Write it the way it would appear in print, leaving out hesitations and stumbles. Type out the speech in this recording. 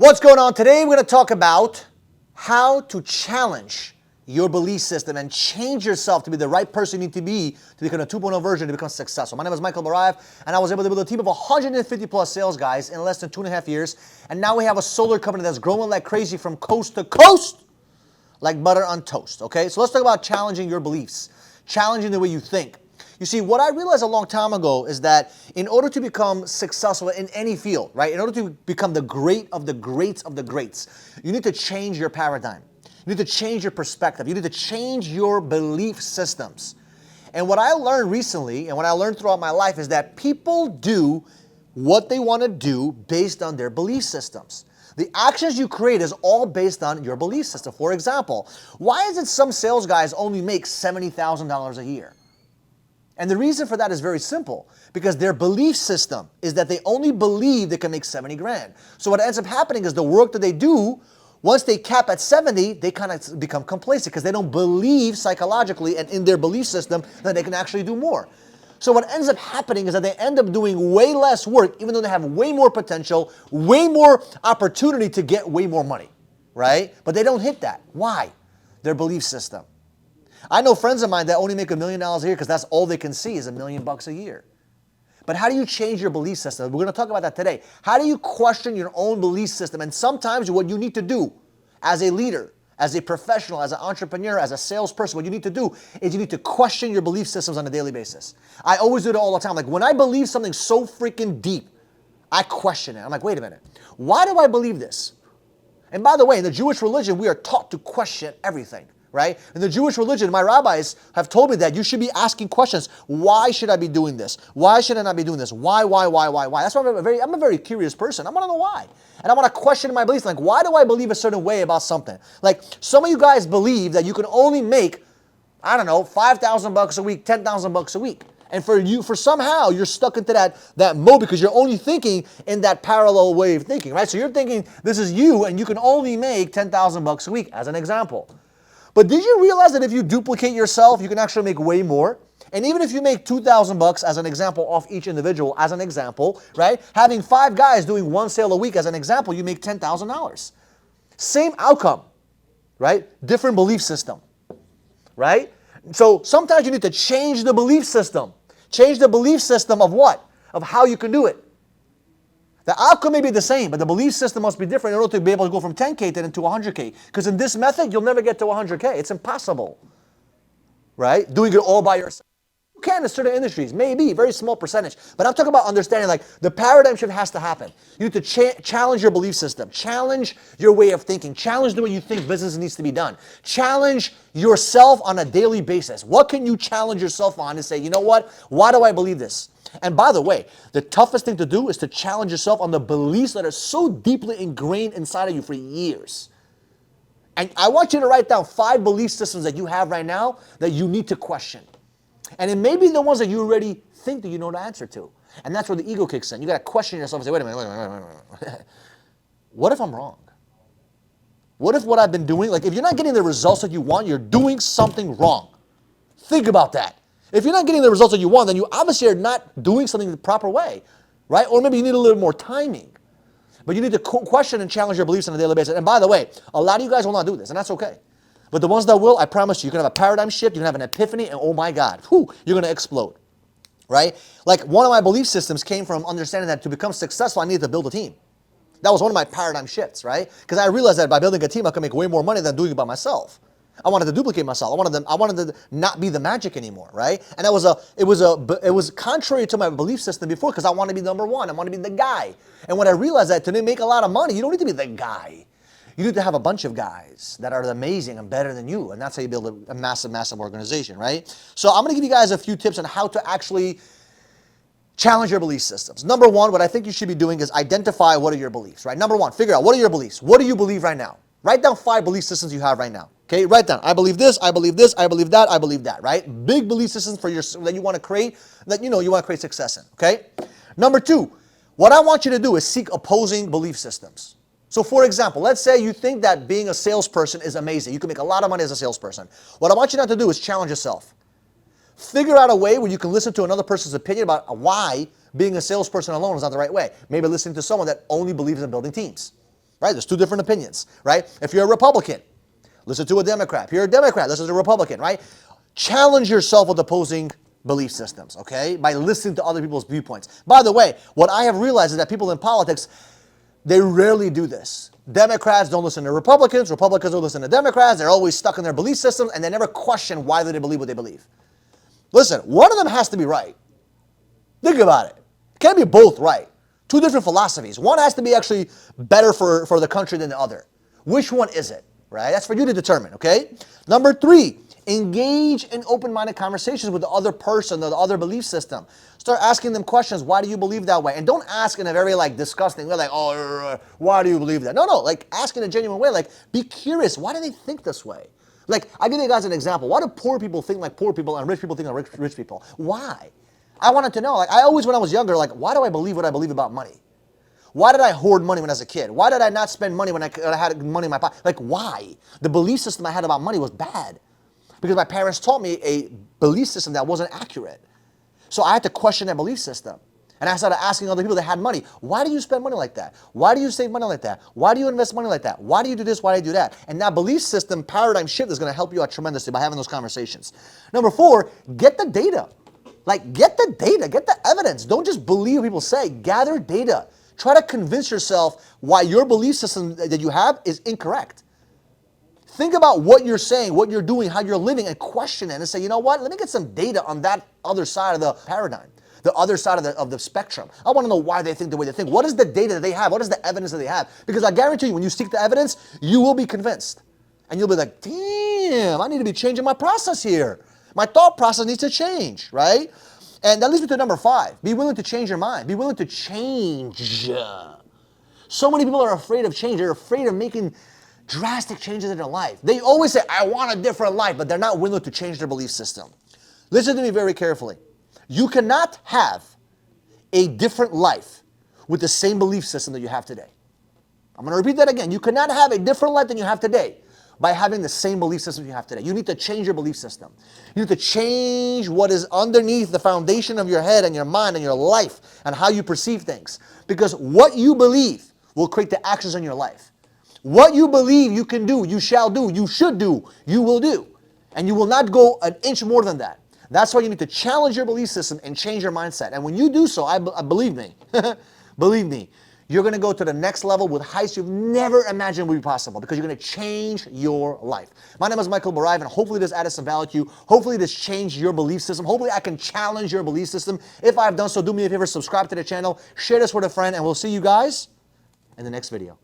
What's going on? Today we're going to talk about how to challenge your belief system and change yourself to be the right person you need to become a 2.0 version to become successful. My name is Michael Barayev, and I was able to build a team of 150 plus sales guys in less than 2.5 years. And now we have a solar company that's growing like crazy from coast to coast, like butter on toast. Okay, so let's talk about challenging your beliefs, challenging the way you think. You see, what I realized a long time ago is that in order to become successful in any field, right, in order to become the great of the greats of the greats, you need to change your paradigm. You need to change your perspective. You need to change your belief systems. And what I learned recently, and what I learned throughout my life, is that people do what they want to do based on their belief systems. The actions you create is all based on your belief system. For example, why is it some sales guys only make $70,000 a year? And the reason for that is very simple, because their belief system is that they only believe they can make 70 grand. So what ends up happening is the work that they do, once they cap at 70, they kind of become complacent because they don't believe psychologically and in their belief system that they can actually do more. So what ends up happening is that they end up doing way less work, even though they have way more potential, way more opportunity to get way more money, right? But they don't hit that. Why? Their belief system. I know friends of mine that only make $1 million a year because that's all they can see is $1 million a year. But how do you change your belief system? We're going to talk about that today. How do you question your own belief system? And sometimes what you need to do as a leader, as a professional, as an entrepreneur, as a salesperson, what you need to do is you need to question your belief systems on a daily basis. I always do it all the time. Like when I believe something so freaking deep, I question it. I'm like, wait a minute. Why do I believe this? And by the way, in the Jewish religion, we are taught to question everything. Right? In the Jewish religion, my rabbis have told me that you should be asking questions. Why should I be doing this? Why should I not be doing this? Why? That's why I'm a very curious person. I want to know why. And I want to question my beliefs. Like, why do I believe a certain way about something? Like, some of you guys believe that you can only make, I don't know, $5,000 a week, $10,000 a week. And for somehow, you're stuck into that mode because you're only thinking in that parallel way of thinking, right? So you're thinking this is you and you can only make $10,000 a week, as an example. But did you realize that if you duplicate yourself, you can actually make way more? And even if you make $2,000 as an example off each individual, as an example, right? Having 5 guys doing 1 sale a week as an example, you make $10,000. Same outcome, right? Different belief system, right? So sometimes you need to change the belief system. Change the belief system of what? Of how you can do it. The outcome may be the same, but the belief system must be different in order to be able to go from 10K to 100K. Because in this method, you'll never get to 100K. It's impossible, right? Doing it all by yourself. You can in certain industries, maybe, very small percentage. But I'm talking about understanding, like, the paradigm shift has to happen. You need to challenge your belief system. Challenge your way of thinking. Challenge the way you think business needs to be done. Challenge yourself on a daily basis. What can you challenge yourself on and say, you know what? Why do I believe this? And by the way, the toughest thing to do is to challenge yourself on the beliefs that are so deeply ingrained inside of you for years. And I want you to write down 5 belief systems that you have right now that you need to question. And it may be the ones that you already think that you know the answer to. And that's where the ego kicks in. You got to question yourself and say, wait a minute. What if I'm wrong? What if what I've been doing, like if you're not getting the results that you want, you're doing something wrong. Think about that. If you're not getting the results that you want, then you obviously are not doing something the proper way, right? Or maybe you need a little more timing. But you need to question and challenge your beliefs on a daily basis. And by the way, a lot of you guys will not do this, and that's okay. But the ones that will, I promise you, you're going to have a paradigm shift, you're going to have an epiphany, and oh my God, you're going to explode, right? Like one of my belief systems came from understanding that to become successful, I needed to build a team. That was one of my paradigm shifts, right? Because I realized that by building a team, I could make way more money than doing it by myself. I wanted to duplicate myself. I wanted to not be the magic anymore, right? And it was contrary to my belief system before because I wanted to be number one. I wanted to be the guy. And when I realized that to make a lot of money, you don't need to be the guy. You need to have a bunch of guys that are amazing and better than you. And that's how you build a massive, massive organization, right? So I'm going to give you guys a few tips on how to actually challenge your belief systems. Number 1, what I think you should be doing is identify what are your beliefs, right? Number 1, figure out what are your beliefs. What do you believe right now? Write down 5 belief systems you have right now. Okay, write down. I believe this, I believe this, I believe that, I believe that, right? Big belief systems that you want to create, that you want to create success in, okay? Number 2, what I want you to do is seek opposing belief systems. So for example, let's say you think that being a salesperson is amazing. You can make a lot of money as a salesperson. What I want you not to do is challenge yourself. Figure out a way where you can listen to another person's opinion about why being a salesperson alone is not the right way. Maybe listening to someone that only believes in building teams. right? There's two different opinions, right? If you're a Republican, listen to a Democrat. If you're a Democrat, listen to a Republican, right? Challenge yourself with opposing belief systems, okay? By listening to other people's viewpoints. By the way, what I have realized is that people in politics, they rarely do this. Democrats don't listen to Republicans. Republicans don't listen to Democrats. They're always stuck in their belief systems, and they never question why they believe what they believe. Listen, one of them has to be right. Think about it. It can't be both right. Two different philosophies. One has to be actually better for the country than the other. Which one is it, right? That's for you to determine, okay? Number 3, engage in open-minded conversations with the other person or the other belief system. Start asking them questions. Why do you believe that way? And don't ask in a very disgusting way, why do you believe that? No, ask in a genuine way. Be curious. Why do they think this way? I'll give you guys an example. Why do poor people think like poor people and rich people think like rich people? Why? I wanted to know. I always, when I was younger, why do I believe what I believe about money? Why did I hoard money when I was a kid? Why did I not spend money when I had money in my pocket? Why? The belief system I had about money was bad. Because my parents taught me a belief system that wasn't accurate. So I had to question that belief system. And I started asking other people that had money, why do you spend money like that? Why do you save money like that? Why do you invest money like that? Why do you do this? Why do you do that? And that belief system paradigm shift is going to help you out tremendously by having those conversations. Number 4, get the data. Get the data, get the evidence. Don't just believe what people say. Gather data. Try to convince yourself why your belief system that you have is incorrect. Think about what you're saying, what you're doing, how you're living, and question it and say, you know what? Let me get some data on that other side of the paradigm, the other side of the spectrum. I want to know why they think the way they think. What is the data that they have? What is the evidence that they have? Because I guarantee you, when you seek the evidence, you will be convinced. And you'll be like, damn, I need to be changing my process here. My thought process needs to change, right? And that leads me to number 5. Be willing to change your mind. Be willing to change. So many people are afraid of change. They're afraid of making drastic changes in their life. They always say, I want a different life, but they're not willing to change their belief system. Listen to me very carefully. You cannot have a different life with the same belief system that you have today. I'm going to repeat that again. You cannot have a different life than you have today by having the same belief system you have today. You need to change your belief system. You need to change what is underneath the foundation of your head and your mind and your life and how you perceive things. Because what you believe will create the actions in your life. What you believe you can do, you shall do, you should do, you will do. And you will not go an inch more than that. That's why you need to challenge your belief system and change your mindset. And when you do so, I believe me, believe me, you're going to go to the next level with heights you've never imagined would be possible because you're going to change your life. My name is Michael Barayev, and hopefully this added some value to you. Hopefully this changed your belief system. Hopefully I can challenge your belief system. If I've done so, do me a favor, subscribe to the channel, share this with a friend, and we'll see you guys in the next video.